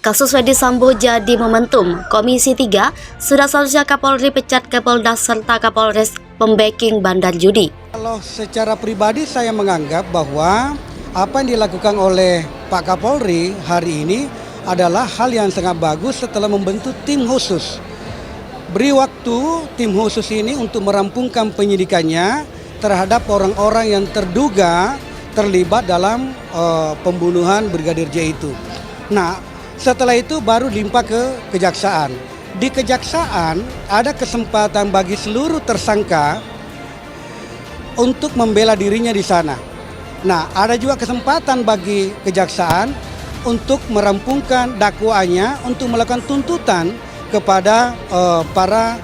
Kasus Ferdy Sambo jadi momentum. Komisi 3 sudah seharusnya Kapolri pecat Kapolda serta Kapolres pembacking bandar judi. Kalau secara pribadi saya menganggap bahwa apa yang dilakukan oleh Pak Kapolri hari ini adalah hal yang sangat bagus setelah membentuk tim khusus. Beri waktu tim khusus ini untuk merampungkan penyidikannya terhadap orang-orang yang terduga terlibat dalam pembunuhan Brigadir J itu. Nah, setelah itu baru limpah ke kejaksaan. Di kejaksaan ada kesempatan bagi seluruh tersangka untuk membela dirinya di sana. Nah, ada juga kesempatan bagi kejaksaan untuk merampungkan dakwaannya untuk melakukan tuntutan kepada para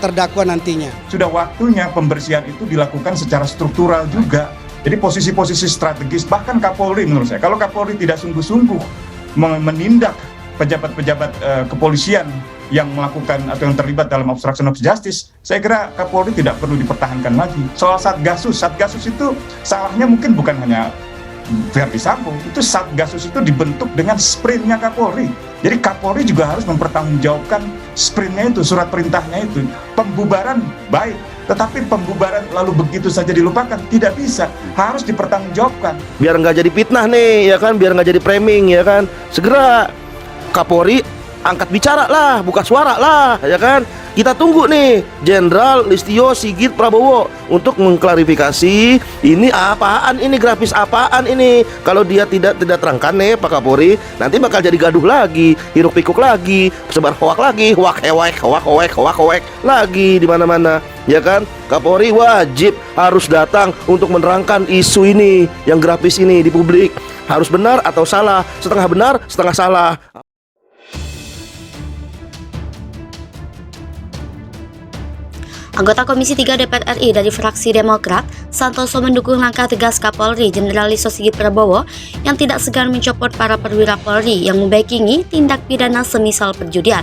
terdakwa nantinya. Sudah waktunya pembersihan itu dilakukan secara struktural juga. Jadi posisi-posisi strategis, bahkan Kapolri menurut saya, kalau Kapolri tidak sungguh-sungguh menindak pejabat-pejabat kepolisian yang melakukan atau yang terlibat dalam obstruction of justice, saya kira Kapolri tidak perlu dipertahankan lagi. Soal Satgasus itu salahnya mungkin bukan hanya Ferdy Sambo, itu Satgasus itu dibentuk dengan sprintnya Kapolri. Jadi Kapolri juga harus mempertanggungjawabkan sprintnya itu, surat perintahnya itu. Pembubaran baik, tetapi pembubaran lalu begitu saja dilupakan, tidak bisa, harus dipertanggungjawabkan. Biar nggak jadi fitnah nih, ya kan, biar nggak jadi framing, ya kan. Segera Kapolri angkat bicara lah, buka suara lah, ya kan. Kita tunggu nih Jenderal Listio Sigit Prabowo untuk mengklarifikasi ini apaan, ini grafis apaan ini. Kalau dia tidak terangkan nih Pak Kapolri, nanti bakal jadi gaduh lagi, hiruk pikuk lagi, sebar hoak lagi, hoak lagi di mana-mana, ya kan. Kapolri wajib harus datang untuk menerangkan isu ini, yang grafis ini di publik. Harus benar atau salah, setengah benar, setengah salah. Anggota Komisi 3 DPR RI dari fraksi Demokrat, Santoso mendukung langkah tegas Kapolri Jenderal Listio Sigit Prabowo yang tidak segan mencopot para perwira Polri yang membackingi tindak pidana semisal perjudian.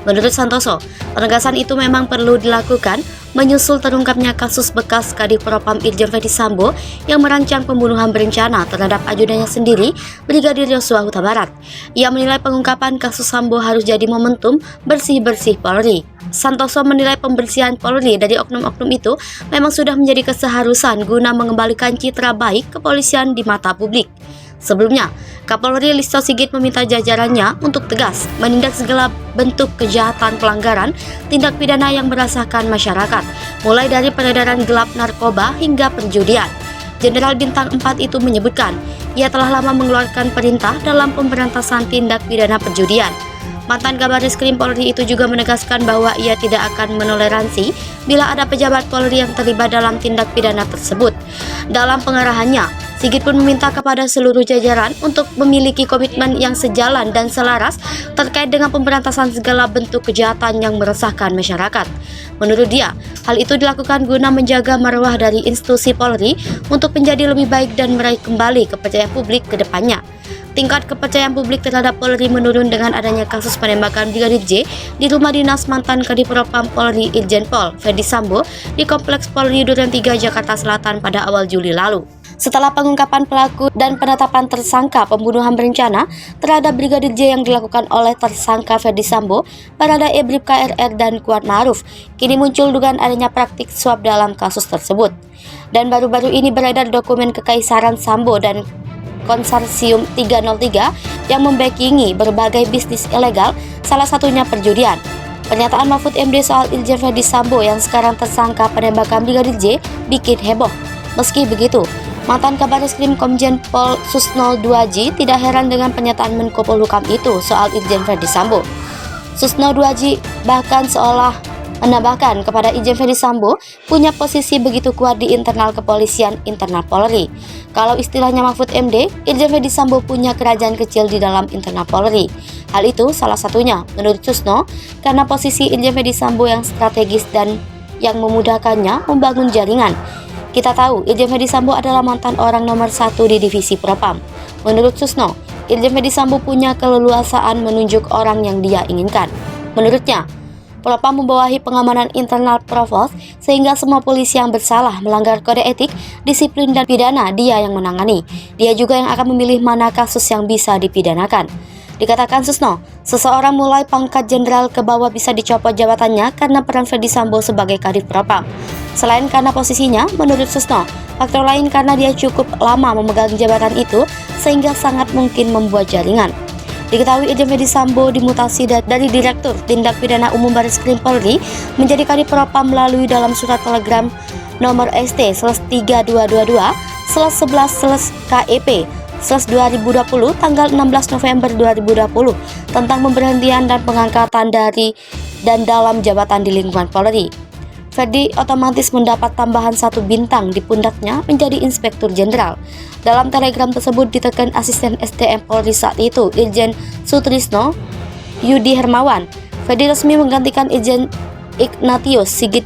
Menurut Santoso, penegasan itu memang perlu dilakukan menyusul terungkapnya kasus bekas Kadif Propam Irjen Ferdy Sambo yang merancang pembunuhan berencana terhadap ajudannya sendiri, Brigadir Yosua Huta Barat. Ia menilai pengungkapan kasus Sambo harus jadi momentum bersih-bersih Polri. Santoso menilai pembersihan Polri dari oknum-oknum itu memang sudah menjadi keseharusan guna mengembalikan citra baik kepolisian di mata publik. Sebelumnya, Kapolri Listio Sigit meminta jajarannya untuk tegas menindak segala bentuk kejahatan pelanggaran tindak pidana yang meresahkan masyarakat, mulai dari peredaran gelap narkoba hingga perjudian. Jenderal Bintang 4 itu menyebutkan, ia telah lama mengeluarkan perintah dalam pemberantasan tindak pidana perjudian. Mantan Kabaris-Krim Polri itu juga menegaskan bahwa ia tidak akan menoleransi bila ada pejabat Polri yang terlibat dalam tindak pidana tersebut. Dalam pengarahannya, Sigit pun meminta kepada seluruh jajaran untuk memiliki komitmen yang sejalan dan selaras terkait dengan pemberantasan segala bentuk kejahatan yang meresahkan masyarakat. Menurut dia, hal itu dilakukan guna menjaga marwah dari institusi Polri untuk menjadi lebih baik dan meraih kembali kepercayaan publik ke depannya. Tingkat kepercayaan publik terhadap Polri menurun dengan adanya kasus penembakan Brigadir J di rumah dinas mantan Kadif Propam Polri Irjen Pol Ferdy Sambo di Kompleks Polri Duren 3 Jakarta Selatan pada awal Juli lalu. Setelah pengungkapan pelaku dan penetapan tersangka pembunuhan berencana terhadap Brigadir J yang dilakukan oleh tersangka Ferdy Sambo, Baradae Bribka RR dan Kuat Ma'ruf, kini muncul dugaan adanya praktik suap dalam kasus tersebut. Dan baru-baru ini beredar dokumen kekaisaran Sambo dan Konsorsium 303 yang membackingi berbagai bisnis ilegal, salah satunya perjudian. Pernyataan Mahfud MD soal Irjen Ferdy Sambo yang sekarang tersangka penembakan Brigadir J bikin heboh. Meski begitu, mantan Kabaris-Krim Komjen Pol Susno 2J tidak heran dengan pernyataan Menko Polhukam itu soal Irjen Ferdy Sambo. Susno 2J bahkan seolah menambahkan kepada Irjen Ferdy Sambo punya posisi begitu kuat di internal kepolisian internal Polri. Kalau istilahnya Mahfud MD, Irjen Ferdy Sambo punya kerajaan kecil di dalam internal Polri. Hal itu salah satunya, menurut Susno, karena posisi Irjen Ferdy Sambo yang strategis dan yang memudahkannya membangun jaringan. Kita tahu Irjen Ferdy Sambo adalah mantan orang nomor 1 di divisi Propam. Menurut Susno, Irjen Ferdy Sambo punya keleluasaan menunjuk orang yang dia inginkan. Menurutnya, Propam membawahi pengamanan internal Provos sehingga semua polisi yang bersalah melanggar kode etik, disiplin dan pidana dia yang menangani. Dia juga yang akan memilih mana kasus yang bisa dipidanakan. Dikatakan Susno, seseorang mulai pangkat jenderal ke bawah bisa dicopot jabatannya karena peran Ferdi Sambo sebagai kadif propam. Selain karena posisinya, menurut Susno, faktor lain karena dia cukup lama memegang jabatan itu sehingga sangat mungkin membuat jaringan. Diketahui Irjen Ferdi Sambo dimutasi dari Direktur Tindak Pidana Umum Barreskrim Polri menjadi kadif propam melalui dalam surat telegram nomor ST/322/11/KEP/2020 tanggal 16 November 2020 tentang pemberhentian dan pengangkatan dari dan dalam jabatan di lingkungan Polri. Ferdi otomatis mendapat tambahan 1 bintang di pundaknya menjadi Inspektur Jenderal. Dalam telegram tersebut ditekan Asisten SDM Polri saat itu, Irjen Sutrisno Yudi Hermawan. Ferdi resmi menggantikan Irjen Ignatius Sigit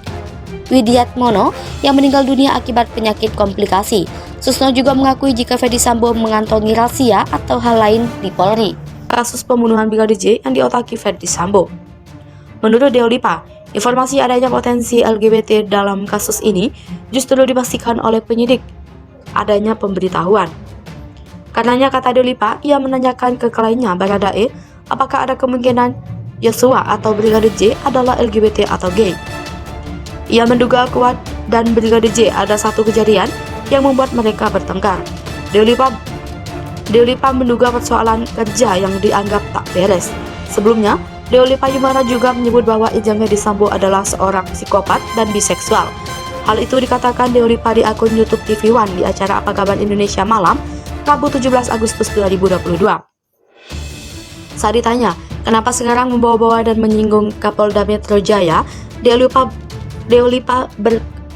Widiatmono yang meninggal dunia akibat penyakit komplikasi. Susno juga mengakui jika Ferdi Sambo mengantongi rahasia atau hal lain di Polri. Kasus pembunuhan Brigadir J yang diotaki Ferdi Sambo. Menurut Deolipa, informasi adanya potensi LGBT dalam kasus ini justru dipastikan oleh penyidik adanya pemberitahuan. Karenanya, kata Deolipa, ia menanyakan ke kliennya Baradae apakah ada kemungkinan Yosua atau Brigadir J adalah LGBT atau gay. Ia menduga kuat dan Brigadir J ada satu kejadian yang membuat mereka bertengkar. Deolipa menduga persoalan kerja yang dianggap tak beres. Sebelumnya, Deolipa Yumara juga menyebut bahwa Irjen Ferdi Sambo adalah seorang psikopat dan biseksual. Hal itu dikatakan Deolipa di akun YouTube TV One di acara Apa Kabar Indonesia Malam, Rabu 17 Agustus 2022. Saat ditanya, kenapa sekarang membawa-bawa dan menyinggung Kapolda Metro Jaya, Deolipa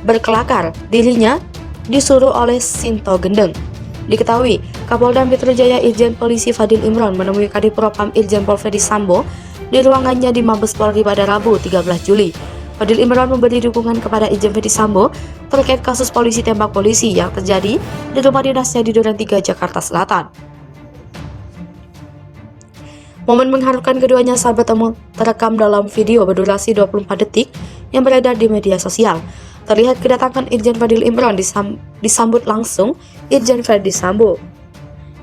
berkelakar dirinya disuruh oleh Sinto Gendeng. Diketahui, Kapolda Metro Jaya Irjen Polisi Fadil Imron menemui Kadif Propam Irjen Pol Ferdi Sambo di ruangannya di Mabes Polri pada Rabu 13 Juli. Fadil Imron memberi dukungan kepada Irjen Ferdi Sambo terkait kasus polisi tembak polisi yang terjadi di rumah dinasnya di Duren 3, Jakarta Selatan. Momen mengharukan keduanya saat bertemu terekam dalam video berdurasi 24 detik yang beredar di media sosial. Terlihat kedatangan Irjen Fadil Imron disambut langsung Irjen Ferdi Sambo.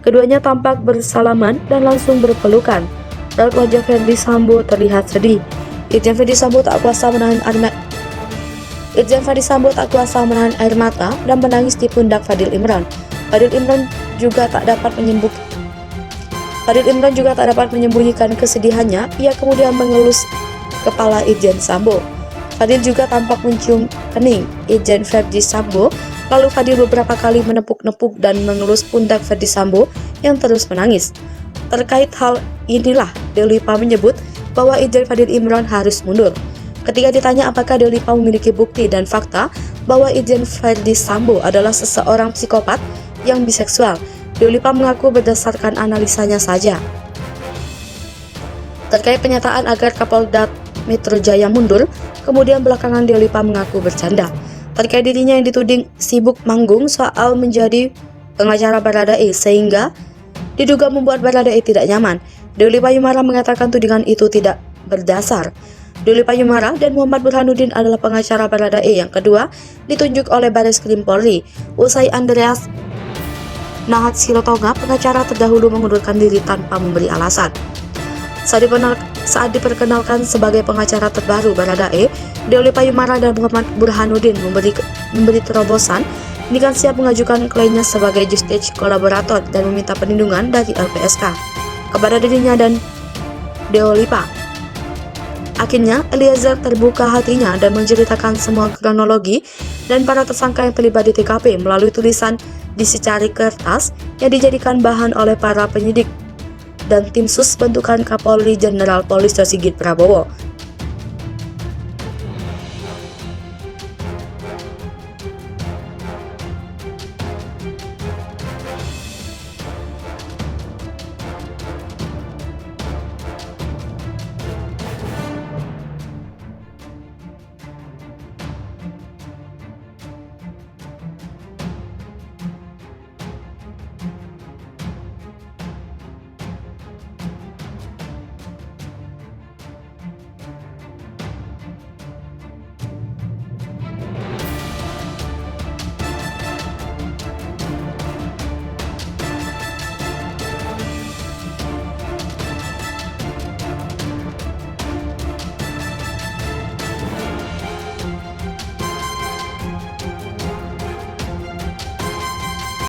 Keduanya tampak bersalaman dan langsung berpelukan. Raut wajah Ferdi Sambo terlihat sedih. Irjen Ferdi Sambo tak kuasa menahan air mata dan menangis di pundak Fadil Imron. Fadil Imron juga tak dapat menyembunyikan kesedihannya. Ia kemudian mengelus kepala Irjen Sambo. Fadil juga tampak mencium kening Irjen Ferdi Sambo. Lalu Fadil beberapa kali menepuk-nepuk dan mengelus pundak Ferdi Sambo yang terus menangis. Terkait hal inilah, Deolipa menyebut bahwa Irjen Fadil Imron harus mundur. Ketika ditanya apakah Deolipa memiliki bukti dan fakta bahwa Irjen Ferdi Sambo adalah seseorang psikopat yang biseksual, Deolipa mengaku berdasarkan analisanya saja. Terkait penyataan agar Kapolda Metro Jaya mundur, kemudian belakangan Deolipa mengaku bercanda terkait dirinya yang dituding sibuk manggung soal menjadi pengacara Baradae sehingga diduga membuat Baradae tidak nyaman. Deolipa Yumara mengatakan tudingan itu tidak berdasar. Deolipa Yumara dan Muhammad Burhanuddin adalah pengacara Baradae yang kedua ditunjuk oleh Barreskrim Polri usai Andreas Nahat Silotonga, pengacara terdahulu, mengundurkan diri tanpa memberi alasan. Saat diperkenalkan sebagai pengacara terbaru Baradae, Deolipa Yumara dan Muhammad Burhanuddin memberi terobosan dengan siap mengajukan kliennya sebagai justice kolaborator dan meminta perlindungan dari LPSK kepada dirinya dan Deolipa. Akhirnya, Eliezer terbuka hatinya dan menceritakan semua kronologi dan para tersangka yang terlibat di TKP melalui tulisan di secari kertas yang dijadikan bahan oleh para penyidik dan tim sus bentukan Kapolri Jenderal Polisi Sigit Prabowo.